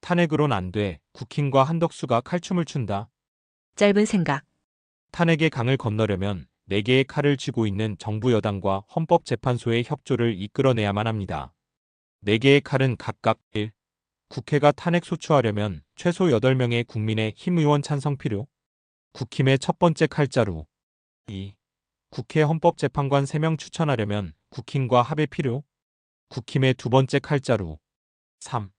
탄핵으론 안 돼. 국힘과 한덕수가 칼춤을 춘다. 짧은 생각. 탄핵의 강을 건너려면 4개의 칼을 쥐고 있는 정부 여당과 헌법재판소의 협조를 이끌어내야만 합니다. 4개의 칼은 각각 1. 국회가 탄핵 소추하려면 최소 8명의 국민의 힘 의원 찬성 필요. 국힘의 첫 번째 칼자루. 2. 국회 헌법재판관 3명 추천하려면 국힘과 합의 필요. 국힘의 두 번째 칼자루. 3.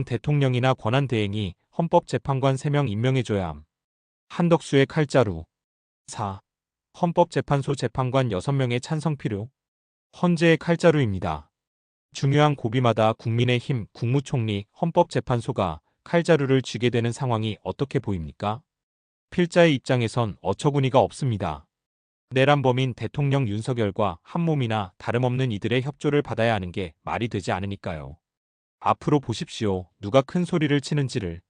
대통령이나 권한대행이 헌법재판관 3명 임명해줘야 함. 한덕수의 칼자루. 4. 헌법재판소 재판관 6명의 찬성 필요. 헌재의 칼자루입니다. 중요한 고비마다 국민의힘 국무총리 헌법재판소가 칼자루를 쥐게 되는 상황이 어떻게 보입니까? 필자의 입장에선 어처구니가 없습니다. 내란범인 대통령 윤석열과 한몸이나 다름없는 이들의 협조를 받아야 하는 게 말이 되지 않으니까요. 앞으로 보십시오. 누가 큰 소리를 치는지를.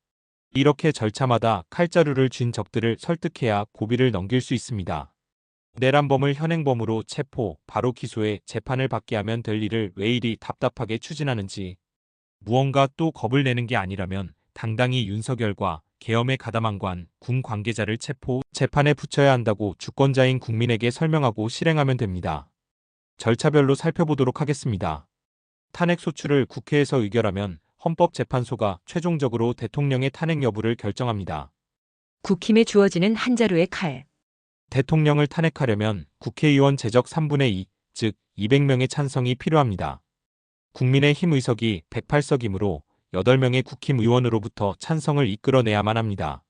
이렇게 절차마다 칼자루를 쥔 적들을 설득해야 고비를 넘길 수 있습니다. 내란범을 현행범으로 체포, 바로 기소해 재판을 받게 하면 될 일을 왜 이리 답답하게 추진하는지. 무언가 또 겁을 내는 게 아니라면 당당히 윤석열과 계엄에 가담한 관, 군 관계자를 체포, 재판에 붙여야 한다고 주권자인 국민에게 설명하고 실행하면 됩니다. 절차별로 살펴보도록 하겠습니다. 탄핵 소추를 국회에서 의결하면 헌법재판소가 최종적으로 대통령의 탄핵 여부를 결정합니다. 국힘에 주어지는 한 자루의 칼. 대통령을 탄핵하려면 국회의원 제적 3분의 2, 즉 200명의 찬성이 필요합니다. 국민의힘 의석이 108석이므로 8명의 국힘 의원으로부터 찬성을 이끌어내야만 합니다.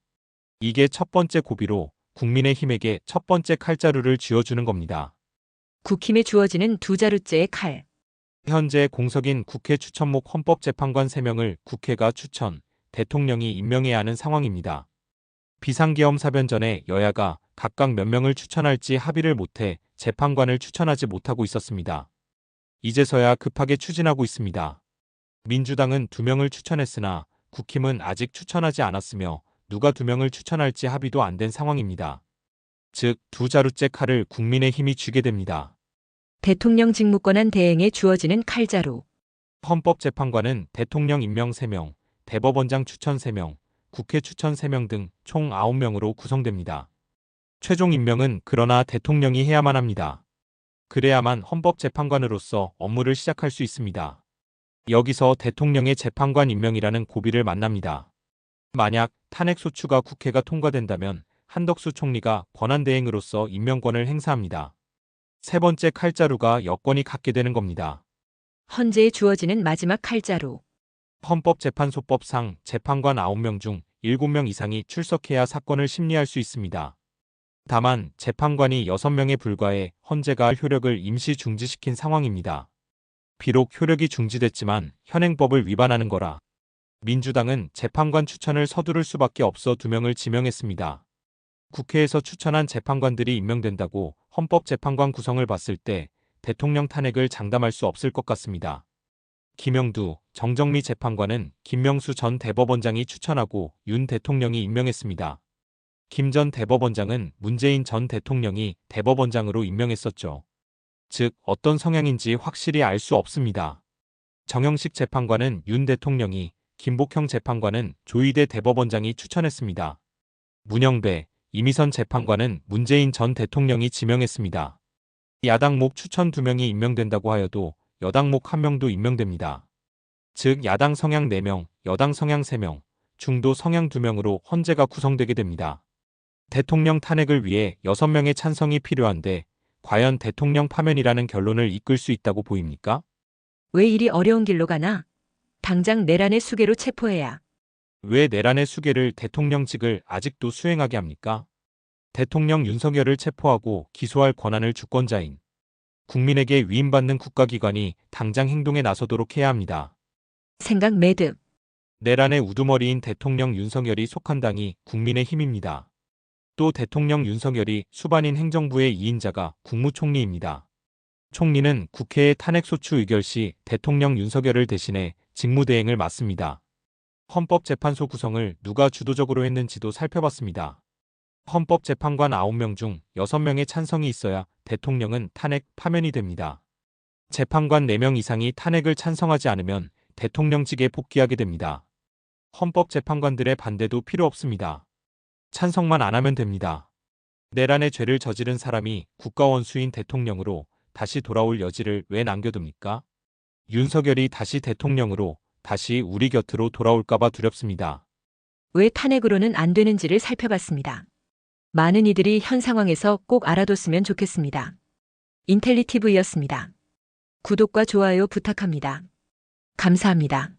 이게 첫 번째 고비로 국민의힘에게 첫 번째 칼자루를 쥐어주는 겁니다. 국힘에 주어지는 두 자루째의 칼. 현재 공석인 국회 추천목 헌법재판관 3명을 국회가 추천, 대통령이 임명해야 하는 상황입니다. 비상계엄 사변 전에 여야가 각각 몇 명을 추천할지 합의를 못해 재판관을 추천하지 못하고 있었습니다. 이제서야 급하게 추진하고 있습니다. 민주당은 2명을 추천했으나 국힘은 아직 추천하지 않았으며 누가 2명을 추천할지 합의도 안 된 상황입니다. 즉, 두 자루째 칼을 국민의힘이 쥐게 됩니다. 대통령 직무권한 대행에 주어지는 칼자루. 헌법재판관은 대통령 임명 3명, 대법원장 추천 3명, 국회 추천 3명 등 총 9명으로 구성됩니다. 최종 임명은 그러나 대통령이 해야만 합니다. 그래야만 헌법재판관으로서 업무를 시작할 수 있습니다. 여기서 대통령의 재판관 임명이라는 고비를 만납니다. 만약 탄핵소추가 국회가 통과된다면 한덕수 총리가 권한대행으로서 임명권을 행사합니다. 세 번째 칼자루가 여권이 갖게 되는 겁니다. 헌재에 주어지는 마지막 칼자루. 헌법재판소법상 재판관 9명 중 7명 이상이 출석해야 사건을 심리할 수 있습니다. 다만 재판관이 6명에 불과해 헌재가 효력을 임시 중지시킨 상황입니다. 비록 효력이 중지됐지만 현행법을 위반하는 거라 민주당은 재판관 추천을 서두를 수밖에 없어 2명을 지명했습니다. 국회에서 추천한 재판관들이 임명된다고 헌법재판관 구성을 봤을 때 대통령 탄핵을 장담할 수 없을 것 같습니다. 김영두, 정정미 재판관은 김명수 전 대법원장이 추천하고 윤 대통령이 임명했습니다. 김 전 대법원장은 문재인 전 대통령이 대법원장으로 임명했었죠. 즉, 어떤 성향인지 확실히 알 수 없습니다. 정영식 재판관은 윤 대통령이, 김복형 재판관은 조희대 대법원장이 추천했습니다. 문영배, 이미선 재판관은 문재인 전 대통령이 지명했습니다. 야당목 추천 2명이 임명된다고 하여도 여당목 1명도 임명됩니다. 즉, 야당 성향 4명, 여당 성향 3명, 중도 성향 2명으로 헌재가 구성되게 됩니다. 대통령 탄핵을 위해 6명의 찬성이 필요한데 과연 대통령 파면이라는 결론을 이끌 수 있다고 보입니까? 왜 이리 어려운 길로 가나? 당장 내란의 수괴로 체포해야. 왜 내란의 수괴를 대통령직을 아직도 수행하게 합니까? 대통령 윤석열을 체포하고 기소할 권한을 주권자인 국민에게 위임받는 국가기관이 당장 행동에 나서도록 해야 합니다. 생각 매듭. 내란의 우두머리인 대통령 윤석열이 속한 당이 국민의힘입니다. 또 대통령 윤석열이 수반인 행정부의 2인자가 국무총리입니다. 총리는 국회의 탄핵소추 의결 시 대통령 윤석열을 대신해 직무대행을 맡습니다. 헌법재판소 구성을 누가 주도적으로 했는지도 살펴봤습니다. 헌법재판관 9명 중 6명의 찬성이 있어야 대통령은 탄핵 파면이 됩니다. 재판관 4명 이상이 탄핵을 찬성하지 않으면 대통령직에 복귀하게 됩니다. 헌법재판관들의 반대도 필요 없습니다. 찬성만 안 하면 됩니다. 내란의 죄를 저지른 사람이 국가원수인 대통령으로 다시 돌아올 여지를 왜 남겨둡니까? 윤석열이 다시 대통령으로 다시 우리 곁으로 돌아올까봐 두렵습니다. 왜 탄핵으로는 안 되는지를 살펴봤습니다. 많은 이들이 현 상황에서 꼭 알아뒀으면 좋겠습니다. 인텔리티브였습니다. 구독과 좋아요 부탁합니다. 감사합니다.